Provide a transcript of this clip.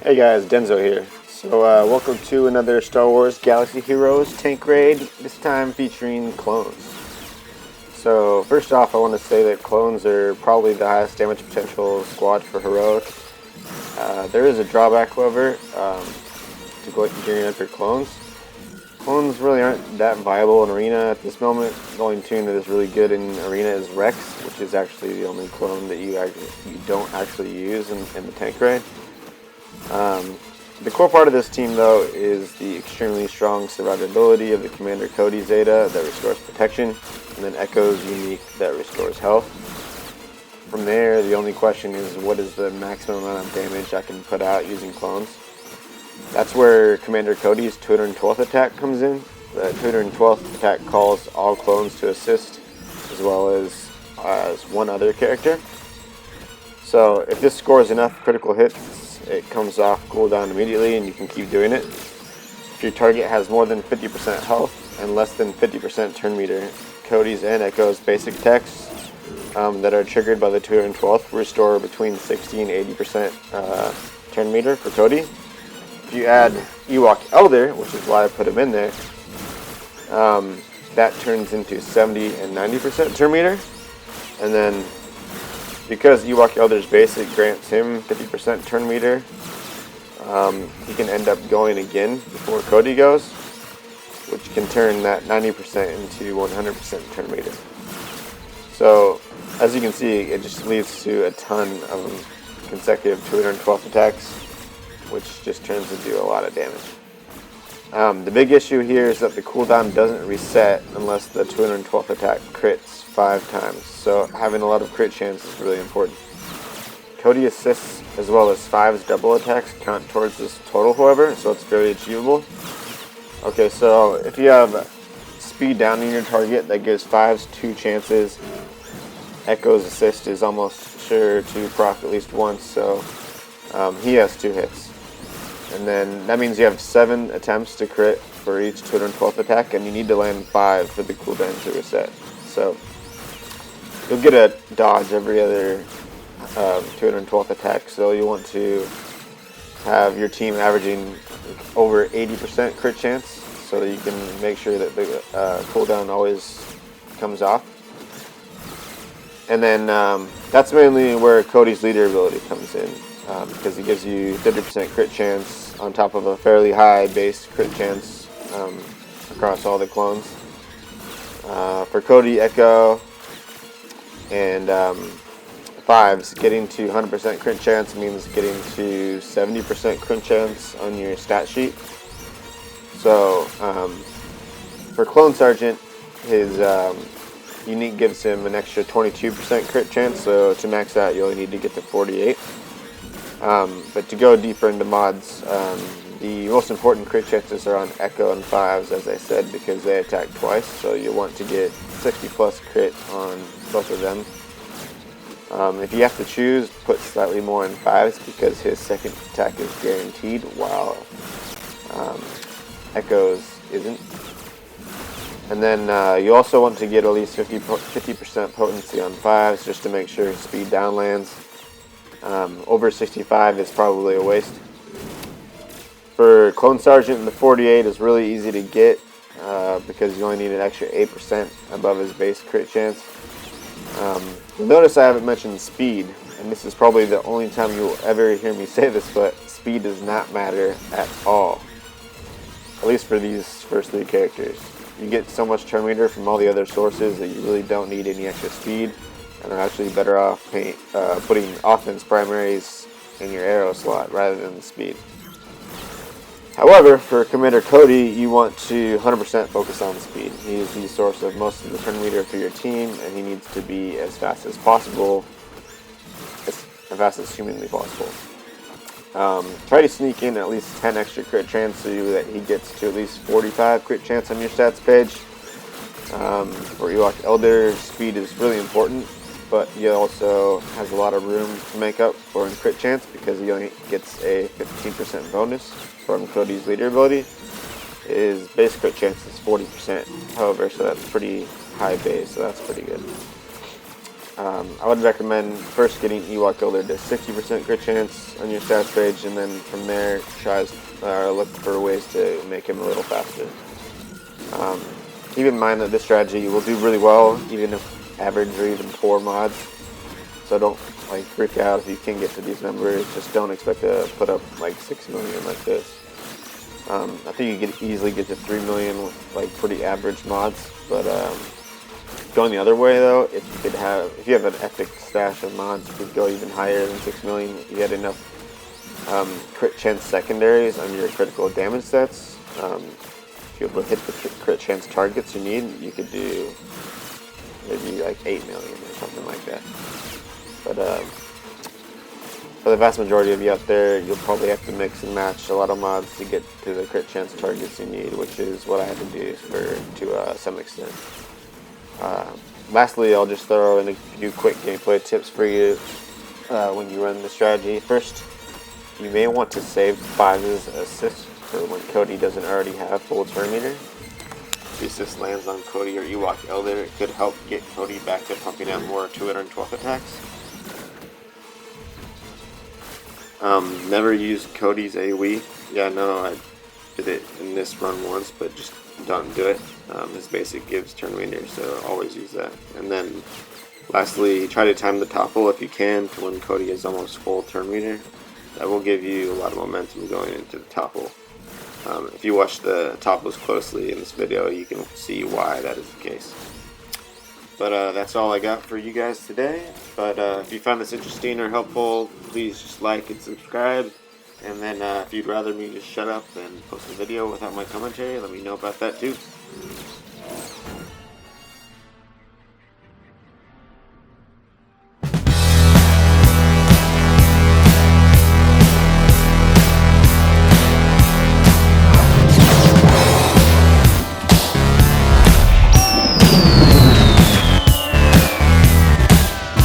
Hey guys, Denzo here. So welcome to another Star Wars Galaxy Heroes tank raid, this time featuring clones. So first off, I want to say that clones are probably the highest damage potential squad for Heroic. There is a drawback, however, to gearing up your clones. Clones really aren't that viable in Arena at this moment. The only tune that is really good in Arena is Rex, which is actually the only clone that you don't actually use in the tank raid. The core part of this team, though, is the extremely strong survivability of the Commander Cody Zeta that restores protection, and then Echo's unique that restores health. From there, the only question is what is the maximum amount of damage I can put out using clones. That's where Commander Cody's 212th attack comes in. The 212th attack calls all clones to assist, as well as one other character. So if this scores enough critical hits, it comes off cooldown immediately and you can keep doing it. If your target has more than 50% health and less than 50% turn meter, Cody's and Echo's basic attacks that are triggered by the 212th restore between 60 and 80% turn meter for Cody. If you add Ewok Elder, which is why I put him in there, that turns into 70 and 90% turn meter. And then because Ewok Elder's basic grants him 50% turn meter, he can end up going again before Cody goes, which can turn that 90% into 100% turn meter. So, as you can see, it just leads to a ton of consecutive 212 attacks, which just turns into a lot of damage. The big issue here is that the cooldown doesn't reset unless the 212th attack crits 5 times, so having a lot of crit chance is really important. Cody assists as well as 5's double attacks count towards this total, however, so it's very achievable. Okay, so if you have speed down in your target, that gives 5's 2 chances. Echo's assist is almost sure to proc at least once, so he has 2 hits. And then that means you have 7 attempts to crit for each 212th attack, and you need to land 5 for the cooldown to reset. So you'll get a dodge every other 212th attack, so you want to have your team averaging over 80% crit chance so that you can make sure that the cooldown always comes off. And then that's mainly where Cody's leader ability comes in, because he gives you 30% crit chance on top of a fairly high base crit chance across all the clones. For Cody, Echo, and 5's, getting to 100% crit chance means getting to 70% crit chance on your stat sheet. So for Clone Sergeant, his unique gives him an extra 22% crit chance, so to max out you only need to get to 48. But to go deeper into mods, the most important crit chances are on Echo and 5's, as I said, because they attack twice, so you want to get 60 plus crit on both of them. If you have to choose, put slightly more on 5's because his second attack is guaranteed, while Echo's isn't. And then you also want to get at least 50% potency on 5's just to make sure his speed down lands. Over 65 is probably a waste. For Clone Sergeant, the 48 is really easy to get because you only need an extra 8% above his base crit chance. You'll notice I haven't mentioned speed, and this is probably the only time you'll ever hear me say this, but speed does not matter at all. At least for these first 3 characters. You get so much turn meter from all the other sources that you really don't need any extra speed, and are actually better off putting offense primaries in your arrow slot rather than the speed. However, for Commander Cody, you want to 100% focus on speed. He is the source of most of the turn meter for your team, and he needs to be as fast as possible, as fast as humanly possible. Try to sneak in at least 10 extra crit chance so that he gets to at least 45 crit chance on your stats page. For Ewok Elder, speed is really important, but he also has a lot of room to make up for in crit chance because he only gets a 15% bonus from Cody's leader ability. His base crit chance is 40%, however, so that's pretty high base, so that's pretty good. I would recommend first getting Ewok Elder to 60% crit chance on your stats page, and then from there look for ways to make him a little faster. Keep in mind that this strategy will do really well even if average or even poor mods, so don't like freak out if you can get to these numbers. Just don't expect to put up like 6 million like this. I think you could easily get to 3 million with like pretty average mods, but going the other way though, if you have an epic stash of mods, you could go even higher than 6 million. You had enough crit chance secondaries on your critical damage sets. If you're able to hit the crit chance targets you need, you could do maybe like 8 million or something like that. But for the vast majority of you out there, you'll probably have to mix and match a lot of mods to get to the crit chance targets you need, which is what I had to do to some extent. Lastly, I'll just throw in a few quick gameplay tips for you when you run the strategy. First, you may want to save Five's assist for when Cody doesn't already have full turn meter. If the assist lands on Cody or Ewok Elder, it could help get Cody back to pumping out more 212 attacks. Never use Cody's AoE. Yeah, no, I did it in this run once, but just don't do it. His basic gives turn meter, so always use that. And then lastly, try to time the topple if you can to when Cody is almost full turn meter. That will give you a lot of momentum going into the topple. If you watch the topples closely in this video, you can see why that is the case. But that's all I got for you guys today. But if you found this interesting or helpful, please just like and subscribe. And then if you'd rather me just shut up and post a video without my commentary, let me know about that too.